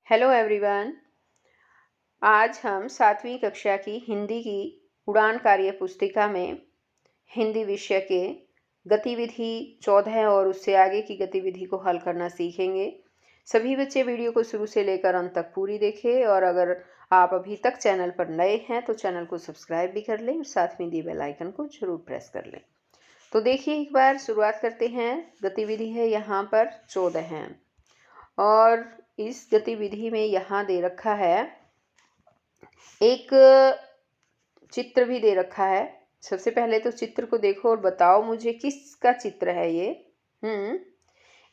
Hello everyone. आज हम 7वीं कक्षा की हिंदी की उड़ान कार्य पुस्तिका में हिंदी विषय के गतिविधि 14 और उससे आगे की गतिविधि को हल करना सीखेंगे। सभी बच्चे वीडियो को शुरू से लेकर अंत तक पूरी देखें और अगर आप अभी तक चैनल पर नए हैं तो चैनल को सब्सक्राइब भी कर लें और साथ में दिए बेल आइकन को जरूर प्रेस कर लें। तो देखिए, एक बार शुरुआत करते हैं। गतिविधि है यहाँ पर 14 है और इस गतिविधि में यहाँ दे रखा है, एक चित्र भी दे रखा है। सबसे पहले तो चित्र को देखो और बताओ मुझे किसका चित्र है ये।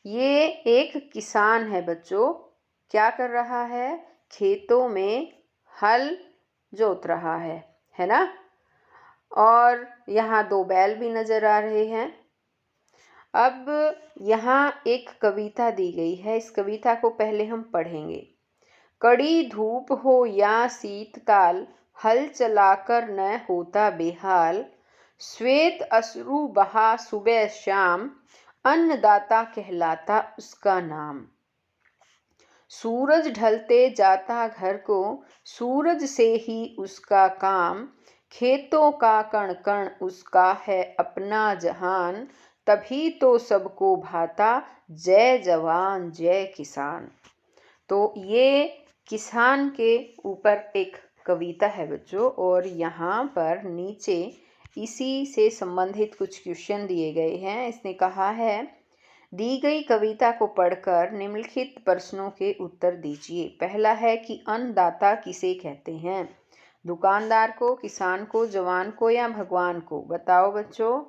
ये एक किसान है बच्चों। क्या कर रहा है? खेतों में हल जोत रहा है ना। और यहाँ 2 बैल भी नजर आ रहे हैं। अब यहाँ एक कविता दी गई है। इस कविता को पहले हम पढ़ेंगे। कड़ी धूप हो या शीतकाल, हल चलाकर न होता बेहाल। श्वेत अश्रु बहा सुबह शाम, अन्नदाता कहलाता उसका नाम। सूरज ढलते जाता घर को, सूरज से ही उसका काम। खेतों का कण कण उसका है अपना जहान, तभी तो सबको भाता जय जवान जय किसान। तो ये किसान के ऊपर एक कविता है बच्चों, और यहाँ पर नीचे इसी से संबंधित कुछ क्वेश्चन दिए गए हैं। इसने कहा है, दी गई कविता को पढ़कर निम्नलिखित प्रश्नों के उत्तर दीजिए। पहला है कि अन्नदाता किसे कहते हैं? दुकानदार को, किसान को, जवान को या भगवान को? बताओ बच्चों।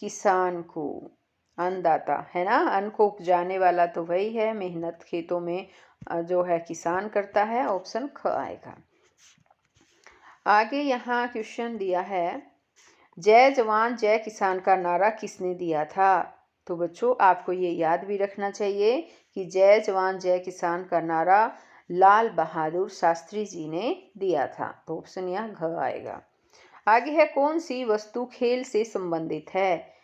किसान को अन्नदाता है ना। अन्न को उपजाने वाला तो वही है, मेहनत खेतों में जो है किसान करता है। ऑप्शन ख आएगा। आगे यहाँ क्वेश्चन दिया है, जय जवान जय किसान का नारा किसने दिया था? तो बच्चों आपको ये याद भी रखना चाहिए कि जय जवान जय किसान का नारा लाल बहादुर शास्त्री जी ने दिया था। तो ऑप्शन यहाँ घ आएगा। आगे है, कौन सी वस्तु खेल से संबंधित है?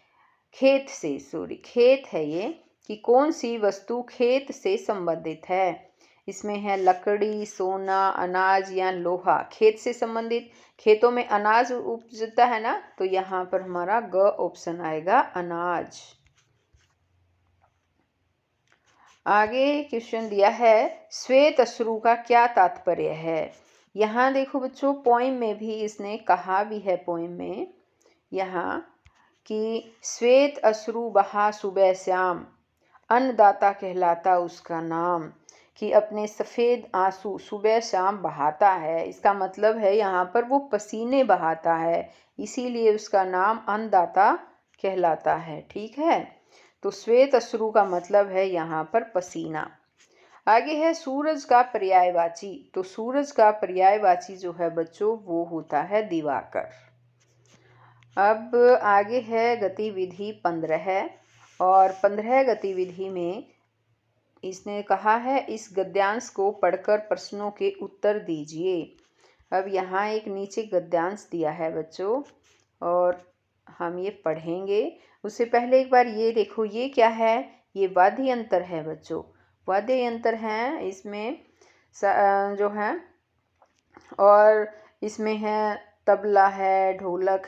खेत है ये, कि कौन सी वस्तु खेत से संबंधित है? इसमें है लकड़ी, सोना, अनाज या लोहा। खेत से संबंधित, खेतों में अनाज उपजता है ना, तो यहाँ पर हमारा ग ऑप्शन आएगा, अनाज। आगे क्वेश्चन दिया है, श्वेत अश्रु का क्या तात्पर्य है? यहाँ देखो बच्चों, पोइम में भी इसने कहा भी है, पोइम में यहाँ कि श्वेत अश्रु बहा सुबह शाम, अन्नदाता कहलाता उसका नाम। कि अपने सफ़ेद आंसू सुबह शाम बहाता है, इसका मतलब है यहाँ पर वो पसीने बहाता है, इसीलिए उसका नाम अन्नदाता कहलाता है। ठीक है, तो श्वेत अश्रु का मतलब है यहाँ पर पसीना। आगे है, सूरज का पर्यायवाची। तो सूरज का पर्यायवाची जो है बच्चों वो होता है दिवाकर। अब आगे है गतिविधि 15 है, और 15 गतिविधि में इसने कहा है, इस गद्यांश को पढ़कर प्रश्नों के उत्तर दीजिए। अब यहाँ एक नीचे गद्यांश दिया है बच्चों, और हम ये पढ़ेंगे। उससे पहले एक बार ये देखो, ये क्या है? ये वाद्य यंत्र है बच्चों, वाद्य यंत्र हैं इसमें जो है, और इसमें है तबला है, ढोलक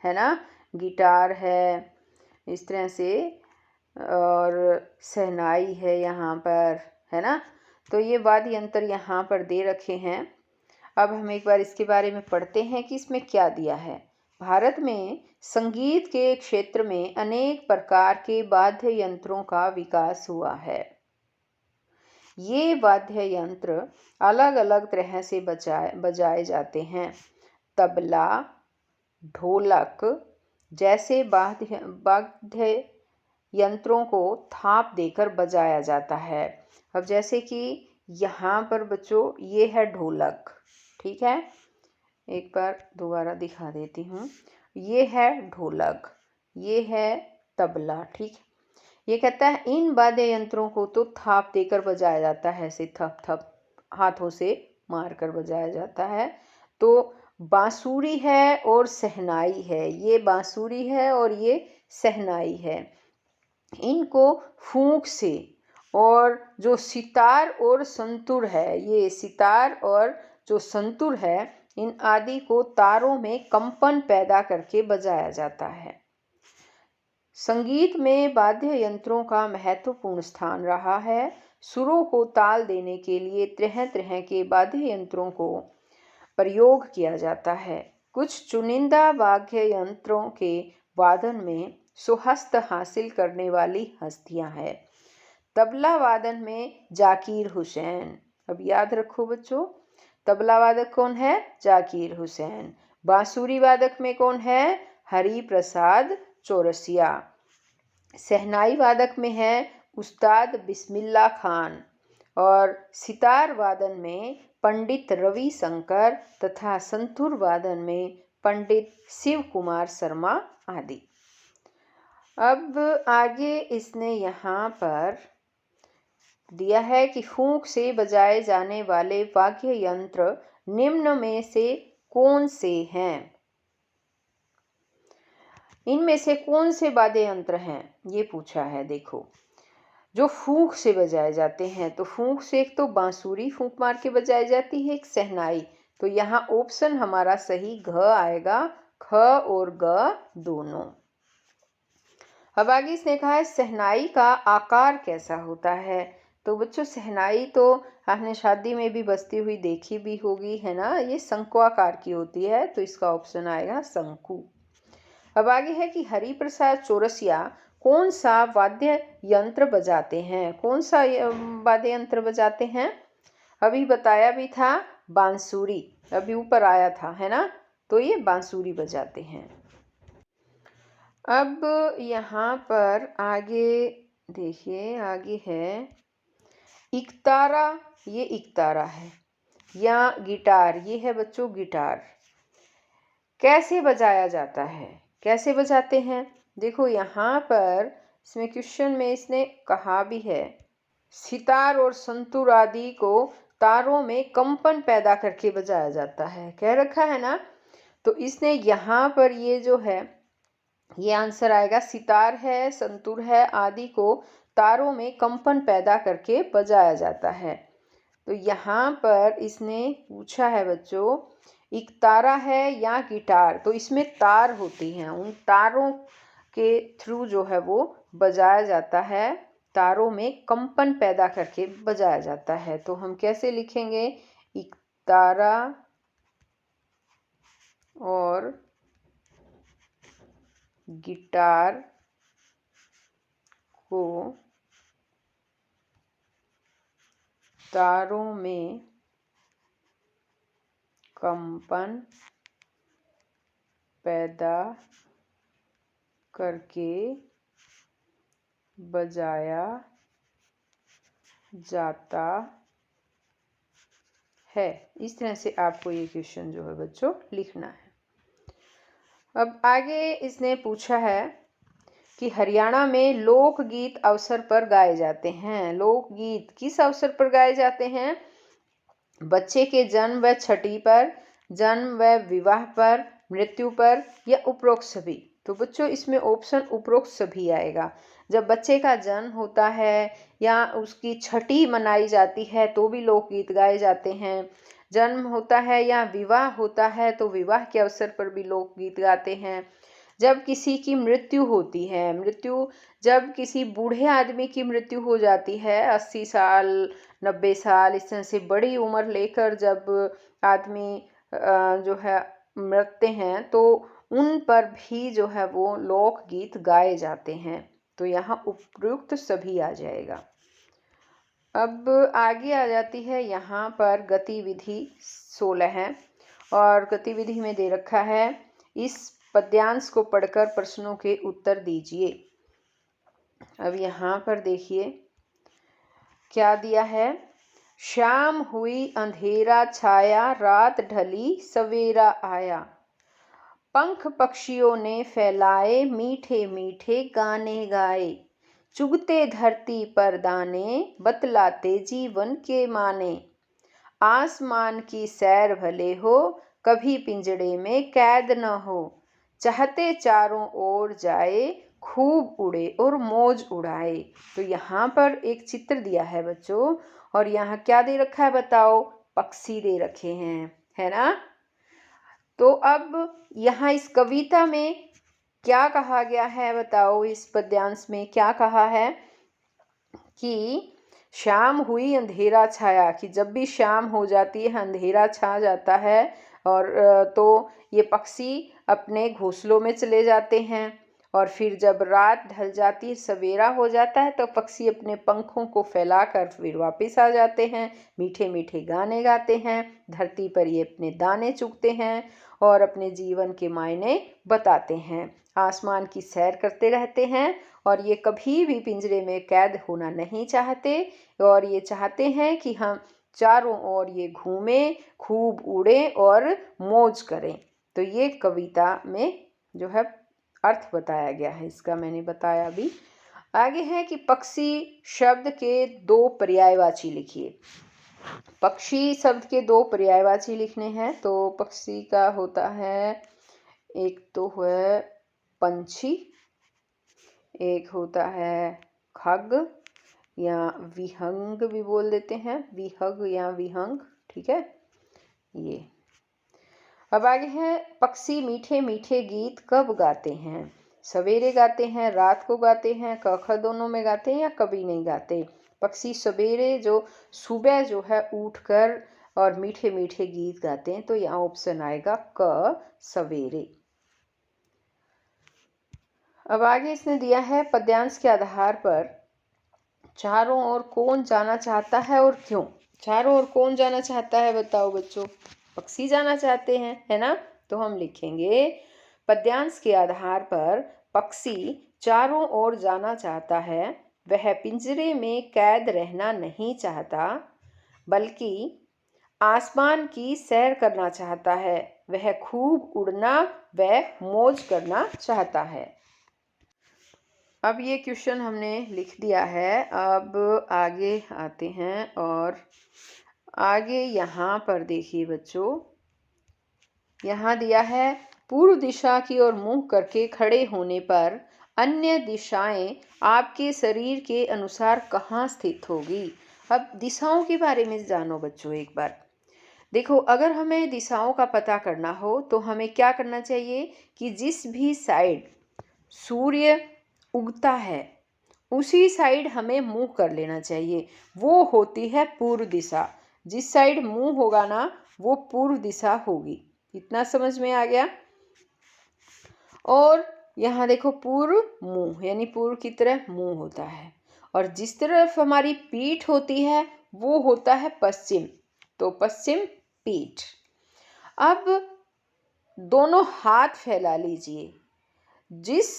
है ना, गिटार है, इस तरह से, और शहनाई है यहाँ पर, है ना। तो ये वाद्य यंत्र यहाँ पर दे रखे हैं। अब हम एक बार इसके बारे में पढ़ते हैं कि इसमें क्या दिया है। भारत में संगीत के क्षेत्र में अनेक प्रकार के वाद्य यंत्रों का विकास हुआ है। ये वाद्य यंत्र अलग अलग तरह से बजाए जाते हैं। तबला, ढोलक जैसे वाद्य यंत्रों को थाप देकर बजाया जाता है। अब जैसे कि यहाँ पर बच्चों ये है ढोलक, ठीक है, एक बार दोबारा दिखा देती हूँ। ये है ढोलक, ये है तबला, ठीक। ये कहता है इन वाद्य यंत्रों को तो थाप देकर बजाया जाता है, ऐसे थप थप हाथों से मार कर बजाया जाता है। तो बांसुरी है और शहनाई है, ये बांसुरी है और ये शहनाई है। इनको फूंक से और जो सितार और संतूर है, ये सितार और जो संतूर है, इन आदि को तारों में कंपन पैदा करके बजाया जाता है। संगीत में वाद्य यंत्रों का महत्वपूर्ण स्थान रहा है। सुरों को ताल देने के लिए तरह तरह के वाद्य यंत्रों को प्रयोग किया जाता है। कुछ चुनिंदा वाद्य यंत्रों के वादन में सुहस्त हासिल करने वाली हस्तियां हैं। तबला वादन में जाकिर हुसैन। अब याद रखो बच्चों, तबला वादक कौन है? जाकिर हुसैन। बांसुरी वादक में कौन है? हरि प्रसाद चौरसिया। शहनाई वादक में है उस्ताद बिस्मिल्ला खान। और सितार वादन में पंडित रवि शंकर तथा संतूर वादन में पंडित शिव कुमार शर्मा आदि। अब आगे इसने यहाँ पर दिया है कि फूंक से बजाए जाने वाले वाद्य यंत्र निम्न में से कौन से हैं? इनमें से कौन से वाद्य यंत्र हैं, ये पूछा है। देखो, जो फूंक से बजाए जाते हैं, तो फूंक से एक तो बांसुरी फूंक मार के बजाई जाती है, एक शहनाई। तो यहाँ ऑप्शन हमारा सही घ आएगा, ख और ग दोनों। अब आगे इसने कहा है शहनाई का आकार कैसा होता है। तो बच्चों, शहनाई तो आपने शादी में भी बजती हुई देखी भी होगी, है ना। ये शंकुआकार की होती है, तो इसका ऑप्शन आएगा शंकु। अब आगे है कि हरि प्रसाद चौरसिया कौन सा वाद्य यंत्र बजाते हैं? कौन सा वाद्य यंत्र बजाते हैं? अभी बताया भी था, बांसुरी, अभी ऊपर आया था, है ना। तो ये बांसुरी बजाते हैं। अब यहाँ पर आगे देखिए, आगे है इकतारा। ये इकतारा है, या गिटार, ये है बच्चों गिटार। कैसे बजाया जाता है, कैसे बजाते हैं? देखो यहाँ पर इसमें क्वेश्चन में इसने कहा भी है, सितार और संतूर आदि को तारों में कंपन पैदा करके बजाया जाता है, कह रखा है ना। तो इसने यहाँ पर ये जो है, ये आंसर आएगा, सितार है, संतूर है आदि को तारों में कंपन पैदा करके बजाया जाता है। तो यहाँ पर इसने पूछा है बच्चों, इकतारा है या गिटार। तो इसमें तार होती हैं, उन तारों के थ्रू जो है वो बजाया जाता है, तारों में कंपन पैदा करके बजाया जाता है। तो हम कैसे लिखेंगे? इकतारा और गिटार को तारों में कंपन पैदा करके बजाया जाता है। इस तरह से आपको ये क्वेश्चन जो है बच्चों लिखना है। अब आगे इसने पूछा है कि हरियाणा में लोकगीत अवसर पर गाए जाते हैं। लोकगीत किस अवसर पर गाए जाते हैं? बच्चे के जन्म व छठी पर, जन्म व विवाह पर, मृत्यु पर, या उपरोक्त सभी। तो बच्चों, इसमें ऑप्शन उपरोक्त सभी आएगा। जब बच्चे का जन्म होता है या उसकी छठी मनाई जाती है तो भी लोकगीत गाए जाते हैं। जन्म होता है या विवाह होता है तो विवाह के अवसर पर भी लोकगीत गाते हैं। जब किसी की मृत्यु होती है, जब किसी बूढ़े आदमी की मृत्यु हो जाती है, 80 साल 90 साल इस तरह से बड़ी उम्र लेकर जब आदमी जो है मरते हैं, तो उन पर भी जो है वो लोकगीत गाए जाते हैं। तो यहाँ उपयुक्त सभी आ जाएगा। अब आगे आ जाती है यहाँ पर गतिविधि 16 है, और गतिविधि में दे रखा है, इस पद्यांश को पढ़कर प्रश्नों के उत्तर दीजिए। अब यहाँ पर देखिए क्या दिया है। शाम हुई अंधेरा छाया, रात ढली सवेरा आया, पंख पक्षियों ने फैलाए, मीठे मीठे गाने गाए, चुगते धरती पर दाने, बतलाते जीवन के माने, आसमान की सैर भले हो, कभी पिंजड़े में कैद न हो, चाहते चारों ओर जाए, खूब उड़े और मौज उड़ाए। तो यहाँ पर एक चित्र दिया है बच्चों, और यहाँ क्या दे रखा है बताओ? पक्षी दे रखे हैं, है ना। तो अब यहाँ इस कविता में क्या कहा गया है बताओ? इस पद्यांश में क्या कहा है कि शाम हुई अंधेरा छाया, कि जब भी शाम हो जाती है अंधेरा छा जाता है, और तो ये पक्षी अपने घोंसलों में चले जाते हैं। और फिर जब रात ढल जाती है, सवेरा हो जाता है, तो पक्षी अपने पंखों को फैलाकर फिर वापस आ जाते हैं, मीठे मीठे गाने गाते हैं, धरती पर ये अपने दाने चुगते हैं और अपने जीवन के मायने बताते हैं। आसमान की सैर करते रहते हैं, और ये कभी भी पिंजरे में कैद होना नहीं चाहते, और ये चाहते हैं कि हम चारों ओर ये घूमें, खूब उड़ें और मौज करें। तो ये कविता में जो है अर्थ बताया गया है, इसका मैंने बताया अभी। आगे है कि पक्षी शब्द के दो पर्यायवाची लिखिए। पक्षी शब्द के दो पर्यायवाची लिखने हैं। तो पक्षी का होता है, एक तो है पंछी, एक होता है खग या विहंग भी बोल देते हैं, विहग या विहंग, ठीक है ये। अब आगे है, पक्षी मीठे मीठे गीत कब गाते हैं? सवेरे गाते हैं, रात को गाते हैं, क ख दोनों में गाते हैं, या कभी नहीं गाते? पक्षी सवेरे जो सुबह जो है उठकर और मीठे मीठे गीत गाते हैं। तो यहाँ ऑप्शन आएगा क, सवेरे। अब आगे इसने दिया है, पद्यांश के आधार पर चारों ओर कौन जाना चाहता है और क्यों? चारों ओर कौन जाना चाहता है बताओ बच्चों? पक्षी जाना चाहते हैं, है ना। तो हम लिखेंगे, पद्यांश के आधार पर पक्षी चारों ओर जाना चाहता है। वह पिंजरे में कैद रहना नहीं चाहता, बल्कि आसमान की सैर करना चाहता है। वह खूब उड़ना व मौज करना चाहता है। अब ये क्वेश्चन हमने लिख दिया है। अब आगे आते हैं, और आगे यहाँ पर देखिए बच्चों, यहाँ दिया है, पूर्व दिशा की ओर मुंह करके खड़े होने पर अन्य दिशाएं आपके शरीर के अनुसार कहाँ स्थित होगी? अब दिशाओं के बारे में जानो बच्चों एक बार। देखो, अगर हमें दिशाओं का पता करना हो तो हमें क्या करना चाहिए कि जिस भी साइड सूर्य उगता है उसी साइड हमें मुंह कर लेना चाहिए। वो होती है पूर्व दिशा। जिस साइड मुंह होगा ना, वो पूर्व दिशा होगी। इतना समझ में आ गया। और यहाँ देखो, पूर्व मुंह यानी पूर्व की तरफ मुंह होता है, और जिस तरफ हमारी पीठ होती है वो होता है पश्चिम। तो पश्चिम पीठ। अब दोनों हाथ फैला लीजिए। जिस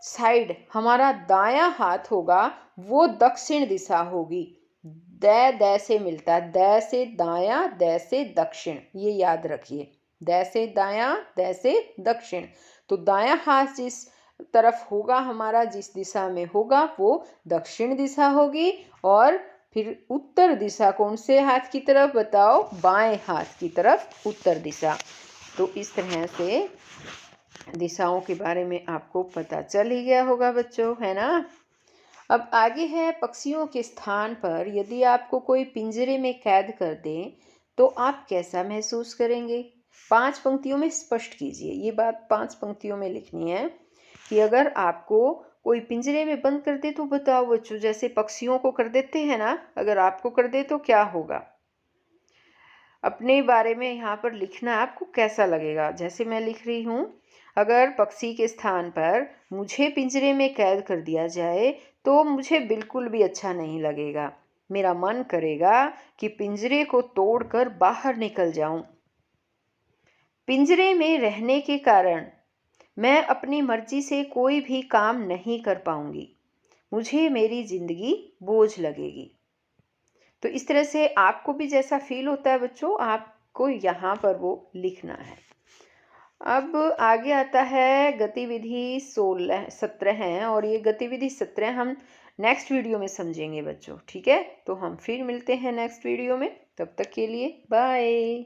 साइड हमारा दायां हाथ होगा वो दक्षिण दिशा होगी। द से मिलता है, द से दायां, द से दक्षिण, ये याद रखिए। द से दायां, द से दक्षिण। तो दायां हाथ जिस तरफ होगा हमारा, जिस दिशा में होगा, वो दक्षिण दिशा होगी। और फिर उत्तर दिशा कौन से हाथ की तरफ बताओ? बाएं हाथ की तरफ उत्तर दिशा। तो इस तरह से दिशाओं के बारे में आपको पता चल ही गया होगा बच्चों, है ना। अब आगे है, पक्षियों के स्थान पर यदि आपको कोई पिंजरे में कैद कर दे तो आप कैसा महसूस करेंगे? 5 पंक्तियों में स्पष्ट कीजिए। ये बात 5 पंक्तियों में लिखनी है कि अगर आपको कोई पिंजरे में बंद कर दे तो बताओ बच्चों, जैसे पक्षियों को कर देते हैं ना, अगर आपको कर दे तो क्या होगा? अपने बारे में यहाँ पर लिखना, आपको कैसा लगेगा। जैसे मैं लिख रही हूँ, अगर पक्षी के स्थान पर मुझे पिंजरे में कैद कर दिया जाए तो मुझे बिल्कुल भी अच्छा नहीं लगेगा। मेरा मन करेगा कि पिंजरे को तोड़कर बाहर निकल जाऊं। पिंजरे में रहने के कारण मैं अपनी मर्जी से कोई भी काम नहीं कर पाऊंगी। मुझे मेरी जिंदगी बोझ लगेगी। तो इस तरह से आपको भी जैसा फील होता है बच्चों, आपको यहाँ पर वो लिखना है। अब आगे आता है गतिविधि 17 हैं, और ये गतिविधि 17 हम नेक्स्ट वीडियो में समझेंगे बच्चों, ठीक है। तो हम फिर मिलते हैं नेक्स्ट वीडियो में। तब तक के लिए बाय।